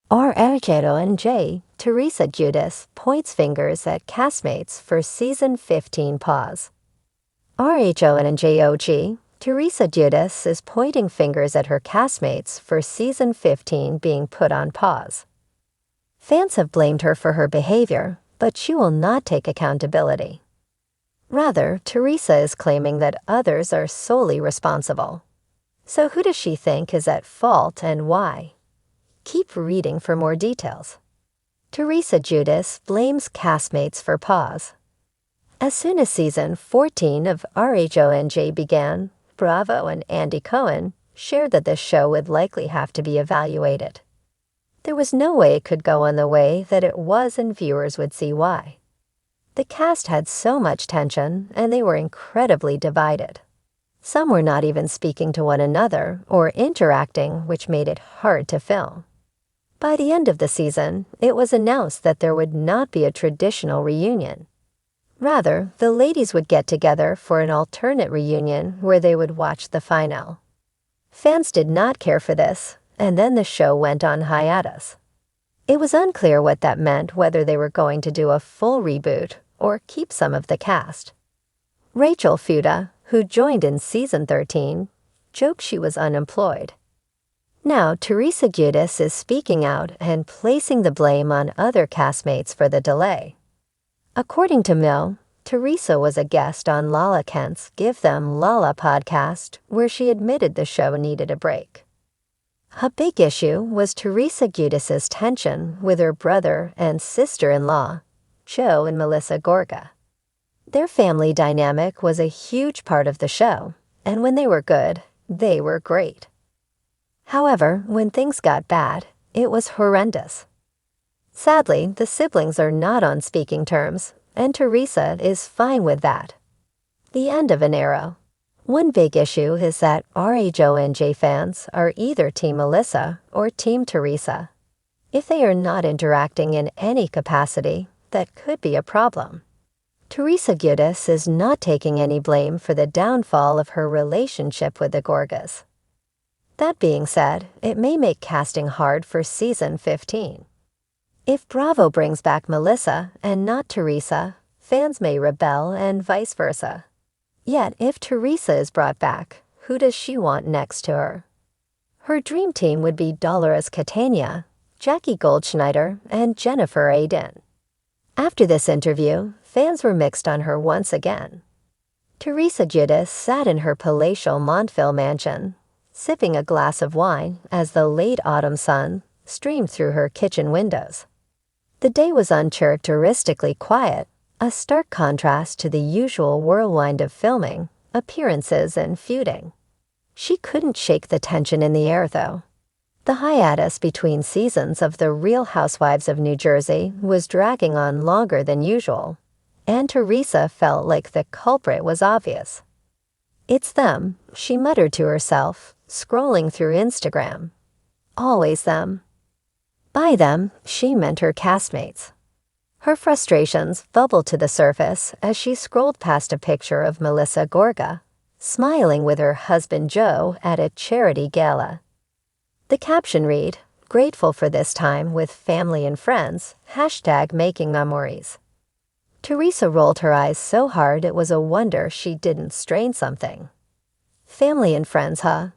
RHONJ, Teresa Giudice points fingers at Castmates for Season 15 pause. RHONJ, Teresa Giudice is pointing fingers at her castmates for Season 15 being put on pause. Fans have blamed her for her behavior, but she will not take accountability. Rather, Teresa is claiming that others are solely responsible. So who does she think is at fault and why? Keep reading for more details. Teresa Giudice blames castmates for pause. As soon as Season 14 of RHONJ began, Bravo and Andy Cohen shared that this show would likely have to be evaluated. There was no way it could go on the way that it was, and viewers would see why. The cast had so much tension, and they were incredibly divided. Some were not even speaking to one another or interacting, which made it hard to film. By the end of the season, it was announced that there would not be a traditional reunion. Rather, the ladies would get together for an alternate reunion where they would watch the final. Fans did not care for this, and then the show went on hiatus. It was unclear what that meant, whether they were going to do a full reboot or keep some of the cast. Rachel Fuda, who joined in Season 13, joked she was unemployed. Now, Teresa Giudice is speaking out and placing the blame on other castmates for the delay. According to Mill, Teresa was a guest on Lala Kent's Give Them Lala podcast, where she admitted the show needed a break. A big issue was Teresa Giudice's tension with her brother and sister-in-law, Joe and Melissa Gorga. Their family dynamic was a huge part of the show, and when they were good, they were great. However, when things got bad, it was horrendous. Sadly, the siblings are not on speaking terms, and Teresa is fine with that. The end of an era. One big issue is that RHONJ fans are either Team Melissa or Team Teresa. If they are not interacting in any capacity, that could be a problem. Teresa Giudice is not taking any blame for the downfall of her relationship with the Gorgas. That being said, it may make casting hard for Season 15. If Bravo brings back Melissa and not Teresa, fans may rebel and vice versa. Yet, if Teresa is brought back, who does she want next to her? Her dream team would be Dolores Catania, Jackie Goldschneider, and Jennifer Aydin. After this interview, fans were mixed on her once again. Teresa Giudice sat in her palatial Montville mansion, sipping a glass of wine as the late autumn sun streamed through her kitchen windows. The day was uncharacteristically quiet, a stark contrast to the usual whirlwind of filming, appearances, and feuding. She couldn't shake the tension in the air, though. The hiatus between seasons of The Real Housewives of New Jersey was dragging on longer than usual, and Teresa felt like the culprit was obvious. "It's them," she muttered to herself, scrolling through Instagram. Always them. By them, she meant her castmates. Her frustrations bubbled to the surface as she scrolled past a picture of Melissa Gorga, smiling with her husband Joe at a charity gala. The caption read, "Grateful for this time with family and friends, #making memories." Teresa rolled her eyes so hard it was a wonder she didn't strain something. "Family and friends, huh?"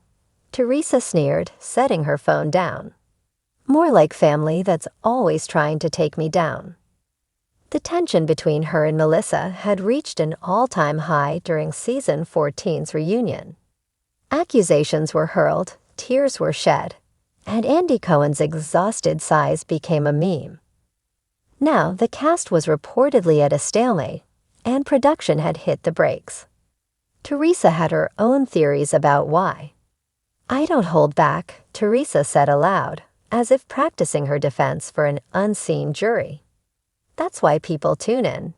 Teresa sneered, setting her phone down. "More like family that's always trying to take me down." The tension between her and Melissa had reached an all-time high during Season 14's reunion. Accusations were hurled, tears were shed, and Andy Cohen's exhausted sighs became a meme. Now, the cast was reportedly at a stalemate, and production had hit the brakes. Teresa had her own theories about why. "I don't hold back," Teresa said aloud, as if practicing her defense for an unseen jury. "That's why people tune in.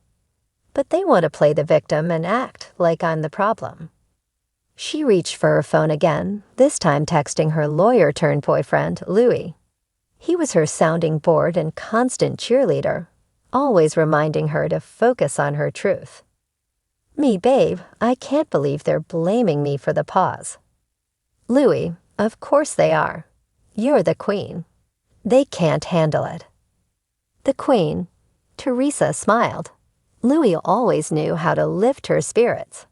But they want to play the victim and act like I'm the problem." She reached for her phone again, this time texting her lawyer-turned-boyfriend, Louis. He was her sounding board and constant cheerleader, always reminding her to focus on her truth. "Me, babe, I can't believe they're blaming me for the pause." "Louis, of course they are. You're the queen. They can't handle it. The Queen, Teresa, smiled. Louis always knew how to lift her spirits.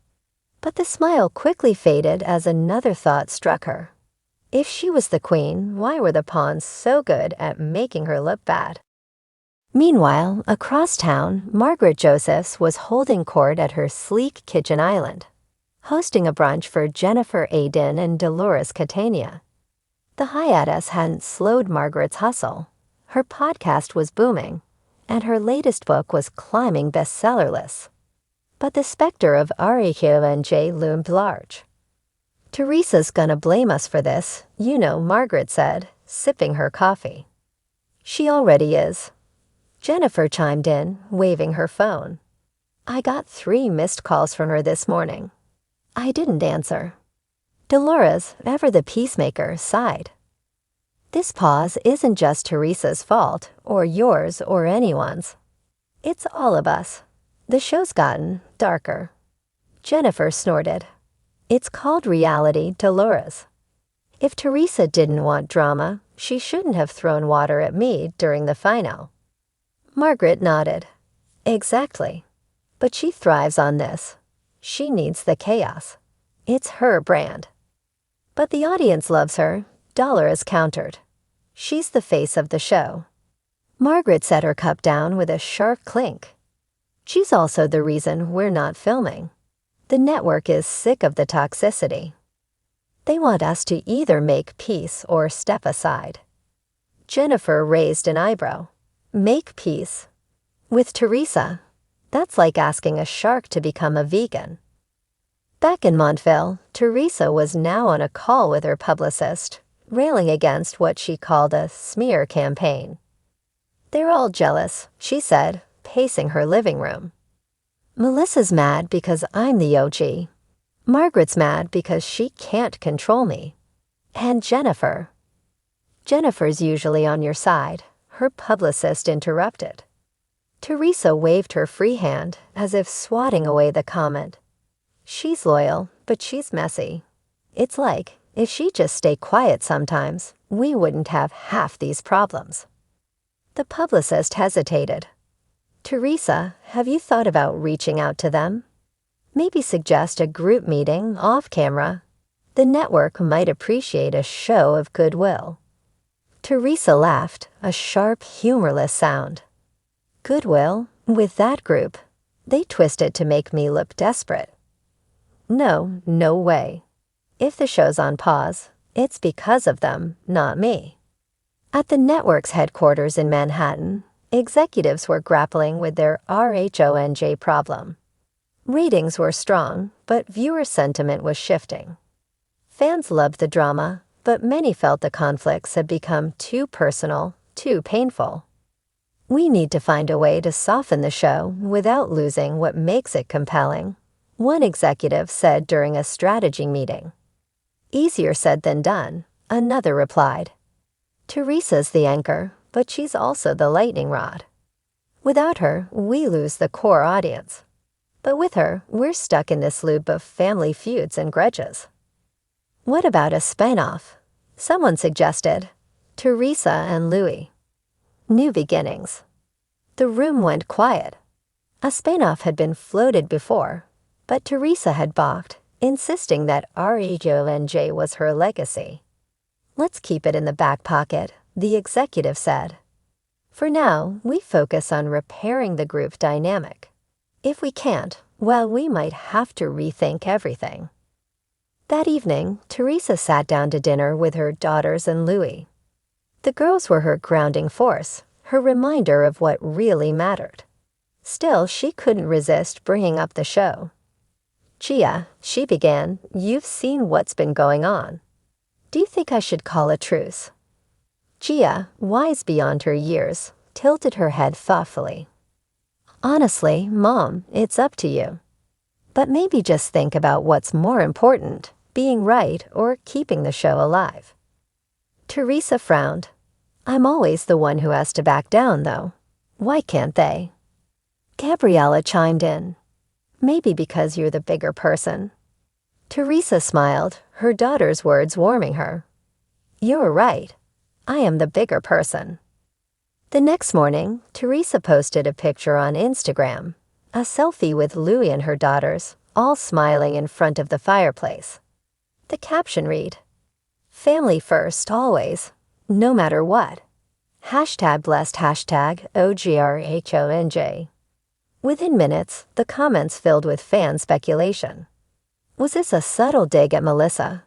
But the smile quickly faded as another thought struck her. If she was the Queen, why were the pawns so good at making her look bad? Meanwhile, across town, Margaret Josephs was holding court at her sleek kitchen island, hosting a brunch for Jennifer Aydin and Dolores Catania. The hiatus hadn't slowed Margaret's hustle. Her podcast was booming, and her latest book was climbing bestseller lists. But the specter of RHONJ loomed large. Teresa's gonna blame us for this, Margaret said, sipping her coffee. She already is. Jennifer chimed in, waving her phone. I got 3 missed calls from her this morning. I didn't answer. Dolores, ever the peacemaker, sighed. This pause isn't just Teresa's fault, or yours, or anyone's. It's all of us. The show's gotten darker. Jennifer snorted. It's called reality, Dolores. If Teresa didn't want drama, she shouldn't have thrown water at me during the final. Margaret nodded. Exactly. But she thrives on this. She needs the chaos. It's her brand. But the audience loves her, Dolores countered. She's the face of the show. Margaret set her cup down with a sharp clink. She's also the reason we're not filming. The network is sick of the toxicity. They want us to either make peace or step aside. Jennifer raised an eyebrow. Make peace? With Teresa? That's like asking a shark to become a vegan. Back in Montville, Teresa was now on a call with her publicist, railing against what she called a smear campaign. They're all jealous, she said, pacing her living room. Melissa's mad because I'm the OG. Margaret's mad because she can't control me. And Jennifer's usually on your side, her publicist interrupted. Teresa waved her free hand as if swatting away the comment. She's loyal, but she's messy. It's like, if she'd just stay quiet sometimes, we wouldn't have half these problems. The publicist hesitated. Teresa, have you thought about reaching out to them? Maybe suggest a group meeting off camera. The network might appreciate a show of goodwill. Teresa laughed, a sharp, humorless sound. Goodwill? With that group? They twist it to make me look desperate. No way. If the show's on pause, it's because of them, not me. At the network's headquarters in Manhattan, executives were grappling with their RHONJ problem. Ratings were strong, but viewer sentiment was shifting. Fans loved the drama, but many felt the conflicts had become too personal, too painful. We need to find a way to soften the show without losing what makes it compelling, one executive said during a strategy meeting. Easier said than done, another replied. Teresa's the anchor, but she's also the lightning rod. Without her, we lose the core audience. But with her, we're stuck in this loop of family feuds and grudges. What about a spin-off? Someone suggested. Teresa and Louis. New beginnings. The room went quiet. A spin-off had been floated before, but Teresa had balked, insisting that RHONJ was her legacy. Let's keep it in the back pocket, the executive said. For now, we focus on repairing the group dynamic. If we can't, well, we might have to rethink everything. That evening, Teresa sat down to dinner with her daughters and Louis. The girls were her grounding force, her reminder of what really mattered. Still, she couldn't resist bringing up the show. Gia, she began, you've seen what's been going on. Do you think I should call a truce? Gia, wise beyond her years, tilted her head thoughtfully. Honestly, Mom, it's up to you. But maybe just think about what's more important, being right or keeping the show alive. Teresa frowned. I'm always the one who has to back down, though. Why can't they? Gabriella chimed in. Maybe because you're the bigger person. Teresa smiled, her daughter's words warming her. You're right. I am the bigger person. The next morning, Teresa posted a picture on Instagram, a selfie with Louie and her daughters, all smiling in front of the fireplace. The caption read, "Family first always, no matter what. Hashtag blessed hashtag OGRHONJ." Within minutes, the comments filled with fan speculation. Was this a subtle dig at Melissa?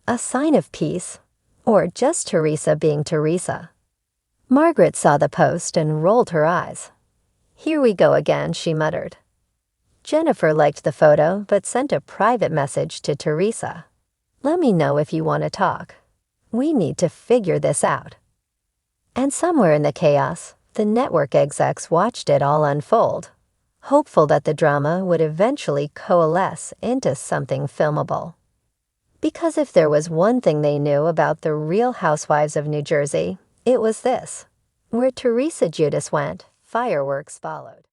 A sign of peace? Or just Teresa being Teresa? Margaret saw the post and rolled her eyes. "Here we go again," she muttered. Jennifer liked the photo but sent a private message to Teresa. "Let me know if you want to talk. We need to figure this out." And somewhere in the chaos, the network execs watched it all unfold, hopeful that the drama would eventually coalesce into something filmable. Because if there was one thing they knew about the Real Housewives of New Jersey, it was this: where Teresa Giudice went, fireworks followed.